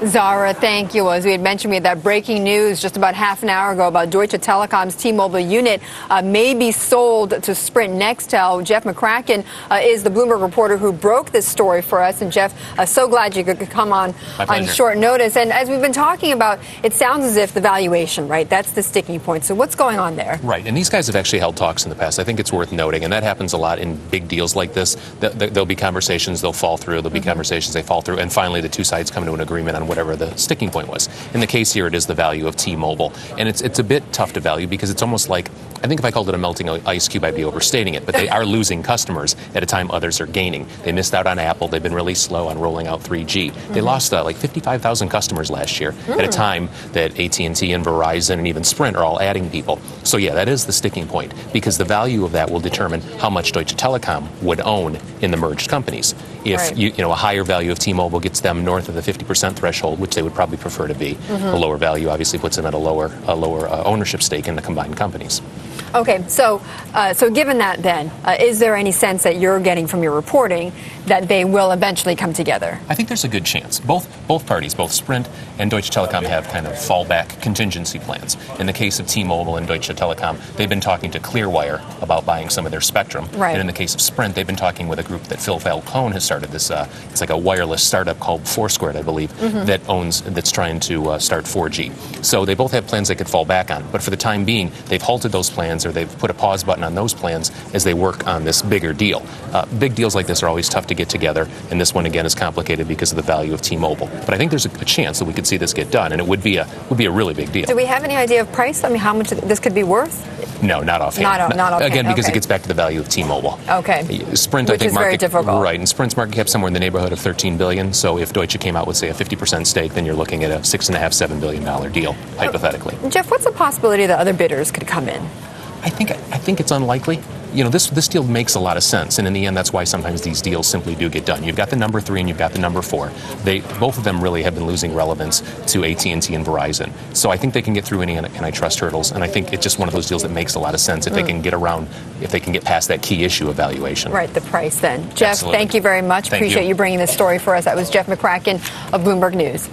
Zara, thank you. As we had mentioned, we had that breaking news just about half an hour ago about Deutsche Telekom's T-Mobile unit may be sold to Sprint Nextel. Jeff McCracken is the Bloomberg reporter who broke this story for us. And Jeff, so glad you could come on short notice. And as we've been talking about, it sounds as if the valuation, right, that's the sticking point. So what's going on there? Right. And these guys have actually held talks in the past. I think it's worth noting. And that happens a lot in big deals like this. There'll be conversations, they'll fall through. There'll be conversations, they fall through. And finally, the two sides come to an agreement on whatever the sticking point was. In the case here, it is the value of T-Mobile. And it's a bit tough to value because it's almost like, I think if I called it a melting ice cube, I'd be overstating it. But they are losing customers at a time others are gaining. They missed out on Apple. They've been really slow on rolling out 3G. They lost like 55,000 customers last year at a time that AT&T and Verizon and even Sprint are all adding people. So yeah, that is the sticking point because the value of that will determine how much Deutsche Telekom would own in the merged companies. If a higher value of T-Mobile gets them north of the 50% threshold, which they would probably prefer to be, a lower value obviously puts them at a lower ownership stake in the combined companies. Okay, so given that then, is there any sense that you're getting from your reporting that they will eventually come together? I think there's a good chance. Both parties, both Sprint and Deutsche Telekom, have kind of fallback contingency plans. In the case of T-Mobile and Deutsche Telekom, they've been talking to Clearwire about buying some of their spectrum. Right. And in the case of Sprint, they've been talking with a group that Phil Falcone has started. This it's like a wireless startup called Foursquared, I believe, that's trying to start 4G. So they both have plans they could fall back on. But for the time being, they've halted those plans or they've put a pause button on those plans as they work on this bigger deal. Big deals like this are always tough to get together, and this one again is complicated because of the value of T-Mobile. But I think there's a chance that we could see this get done, and it would be a really big deal. Do we have any idea of price? I mean, how much this could be worth? No, not offhand. Not offhand. Again, because it gets back to the value of T-Mobile. Okay. Sprint, Which I think, is very difficult. Right, and Sprint's market cap somewhere in the neighborhood of $13 billion. So if Deutsche came out with, say, a 50% stake, then you're looking at a $6.5–7 billion deal, hypothetically. Jeff, what's the possibility that other bidders could come in? I think it's unlikely. This deal makes a lot of sense, and in the end, that's why sometimes these deals simply do get done. You've got the number 3 and you've got the number 4. Both of them really have been losing relevance to AT&T and Verizon. So I think they can get through any antitrust hurdles, and I think it's just one of those deals that makes a lot of sense if they can get past that key issue of valuation. Right, the price then. Jeff, Absolutely. Thank you very much. Appreciate you bringing this story for us. That was Jeff McCracken of Bloomberg News.